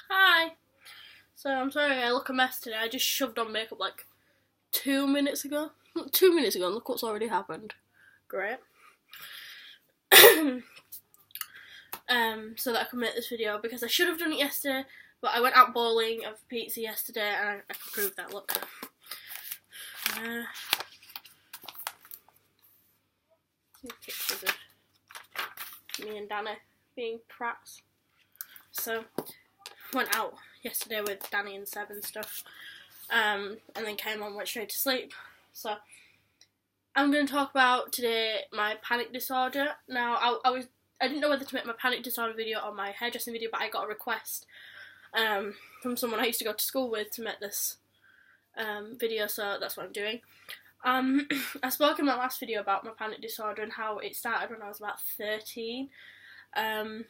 Hi! So, I'm sorry I look a mess today. I just shoved on makeup like 2 minutes ago. 2 minutes ago, and look what's already happened. Great. So that I could make this video, because I should have done it yesterday, but I went out bowling of pizza yesterday, and I can prove that, look. Pictures of me and Danny being prats. So, went out yesterday with Danny and Seb and stuff, and then came home, went straight to sleep. So, I'm going to talk about today my panic disorder. Now, I didn't know whether to make my panic disorder video or my hairdressing video, but I got a request from someone I used to go to school with to make this video, so that's what I'm doing. I spoke in my last video about my panic disorder and how it started when I was about 13. And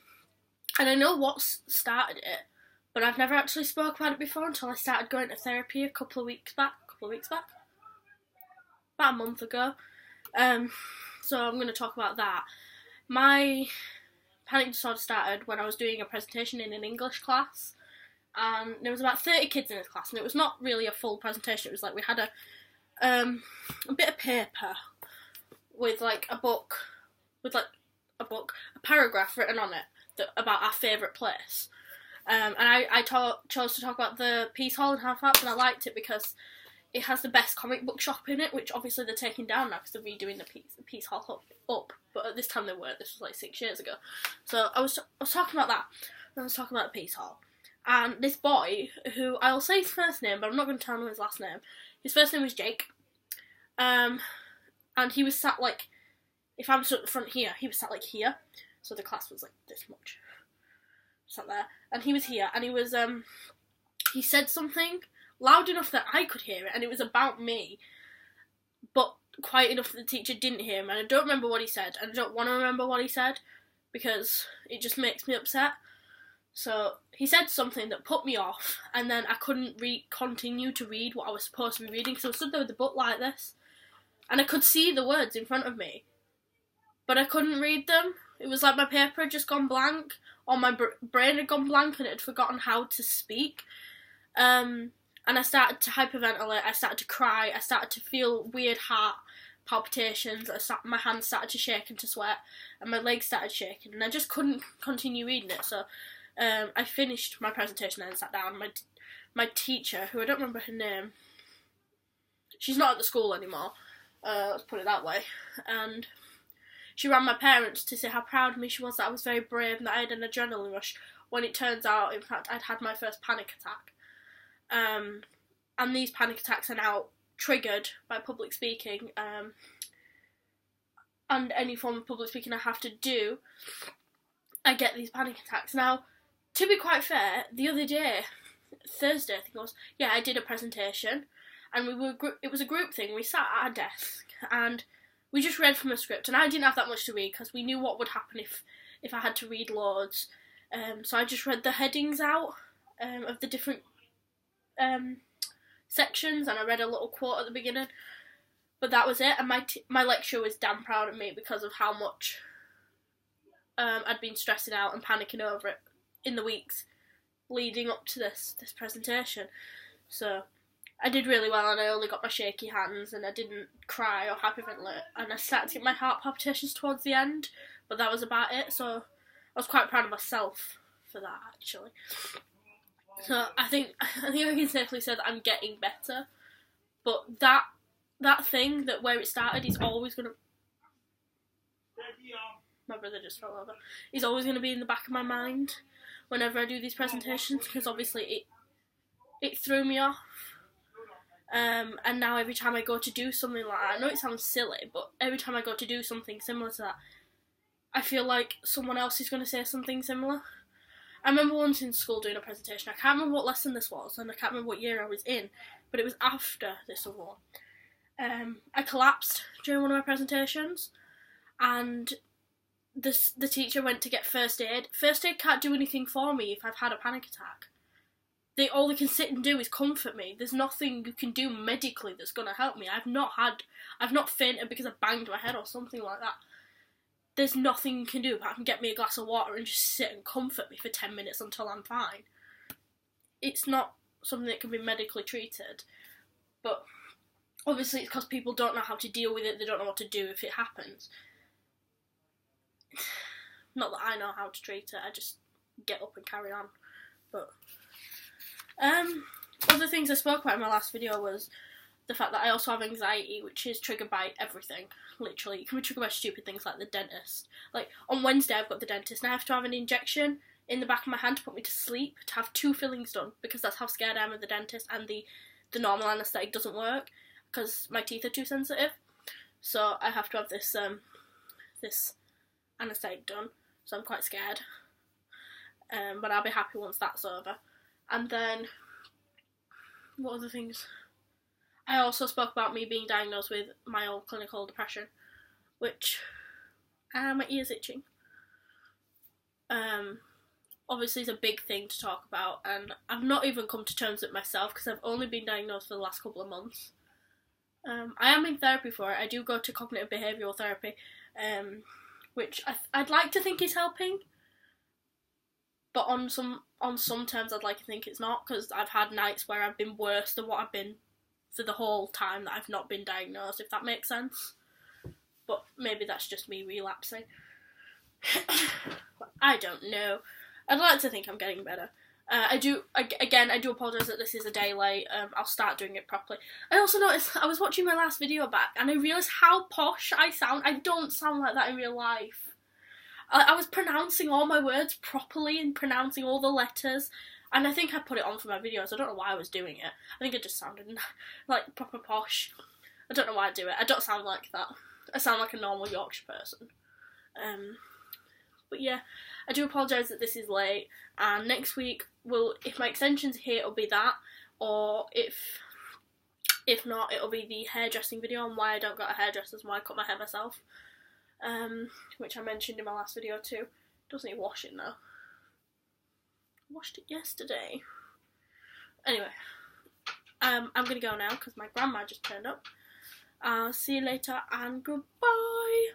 I know what started it, but I've never actually spoke about it before until I started going to therapy a couple of weeks back, about a month ago. So I'm going to talk about that. My panic disorder started when I was doing a presentation in an English class, and there was about 30 kids in this class, and it was not really a full presentation. It was like we had a bit of paper with like a paragraph written on it about our favourite place. And I chose to talk about the Peace Hall in Halifax, and I liked it because it has the best comic book shop in it, which obviously they're taking down now because they're redoing the Peace Hall up. But at this time they weren't. This was like 6 years ago. So I was talking about that. I was talking about the Peace Hall. And this boy, who I'll say his first name, but I'm not going to tell him his last name. His first name was Jake. And he was sat like, if I'm at the front here, he was sat like here. So the class was like this much. Sat there. And he was here. And he was, he said something loud enough that I could hear it. And it was about me. But quiet enough that the teacher didn't hear him. And I don't remember what he said. And I don't want to remember what he said, because it just makes me upset. So he said something that put me off, and then I couldn't continue to read what I was supposed to be reading, because I was stood there with the book like this, and I could see the words in front of me, but I couldn't read them. It was like my paper had just gone blank, or my brain had gone blank, and it had forgotten how to speak. And I started to hyperventilate, I started to cry, I started to feel weird heart palpitations, my hands started to shake and to sweat, and my legs started shaking, and I just couldn't continue reading it. So I finished my presentation and sat down. My teacher, who I don't remember her name, she's not at the school anymore, let's put it that way, and she rang my parents to say how proud of me she was that I was very brave and that I had an adrenaline rush, when it turns out, in fact, I'd had my first panic attack. And these panic attacks are now triggered by public speaking, and any form of public speaking I have to do, I get these panic attacks. Now, to be quite fair, the other day, Thursday I think it was, I did a presentation, and it was a group thing. We sat at our desk, and we just read from a script, and I didn't have that much to read, because we knew what would happen if I had to read loads. So I just read the headings out of the different sections, and I read a little quote at the beginning, but that was it. And my lecturer was damn proud of me because of how much I'd been stressing out and panicking over it in the weeks leading up to this presentation. So I did really well, and I only got my shaky hands, and I didn't cry or hyperventilate, and I started to get my heart palpitations towards the end, but that was about it. So I was quite proud of myself for that, actually. So I think I can safely say that I'm getting better, but that thing, that where it started, is always gonna. My brother just fell over. He's always gonna be in the back of my mind whenever I do these presentations, because obviously it threw me off. And now every time I go to do something like that, I know it sounds silly, but every time I go to do something similar to that, I feel like someone else is going to say something similar. I remember once in school doing a presentation. I can't remember what lesson this was, and I can't remember what year I was in, but it was after this other one. I collapsed during one of my presentations, and the teacher went to get first aid. First aid can't do anything for me if I've had a panic attack. All they can sit and do is comfort me. There's nothing you can do medically that's going to help me. I've not fainted because I banged my head or something like that. There's nothing you can do apart from get me a glass of water and just sit and comfort me for 10 minutes until I'm fine. it's not something that can be medically treated, but obviously it's because people don't know how to deal with it, they don't know what to do if it happens. Not that I know how to treat it, I just get up and carry on. But other things I spoke about in my last video was the fact that I also have anxiety, which is triggered by everything, literally. It can be triggered by stupid things like the dentist. Like, on Wednesday I've got the dentist, and I have to have an injection in the back of my hand to put me to sleep, to have 2 fillings done, because that's how scared I am of the dentist, and the normal anaesthetic doesn't work, because my teeth are too sensitive. So I have to have this anaesthetic done, so I'm quite scared. But I'll be happy once that's over. And then, what other things? I also spoke about me being diagnosed with mild clinical depression, which, my ear's itching. Obviously is a big thing to talk about, and I've not even come to terms with it myself, because I've only been diagnosed for the last couple of months. I am in therapy for it. I do go to cognitive behavioural therapy, which I'd like to think is helping, but on some terms I'd like to think it's not, because I've had nights where I've been worse than what I've been for the whole time that I've not been diagnosed, if that makes sense. But maybe that's just me relapsing. I don't know. I'd like to think I'm getting better. I do apologise that this is a day late. I'll start doing it properly. I also noticed, I was watching my last video back, and I realised how posh I sound. I don't sound like that in real life. I was pronouncing all my words properly and pronouncing all the letters, and I think I put it on for my videos. I don't know why I was doing it. I think it just sounded like proper posh. I don't know why I do it. I don't sound like that. I sound like a normal Yorkshire person. But yeah, I do apologise that this is late, and next week, if my extension's here, it'll be that, or if not, it'll be the hairdressing video on why I don't got a hairdresser and why I cut my hair myself, which I mentioned in my last video too. Doesn't need washing though. I washed it yesterday. Anyway, I'm gonna go now because my grandma just turned up. See you later and goodbye.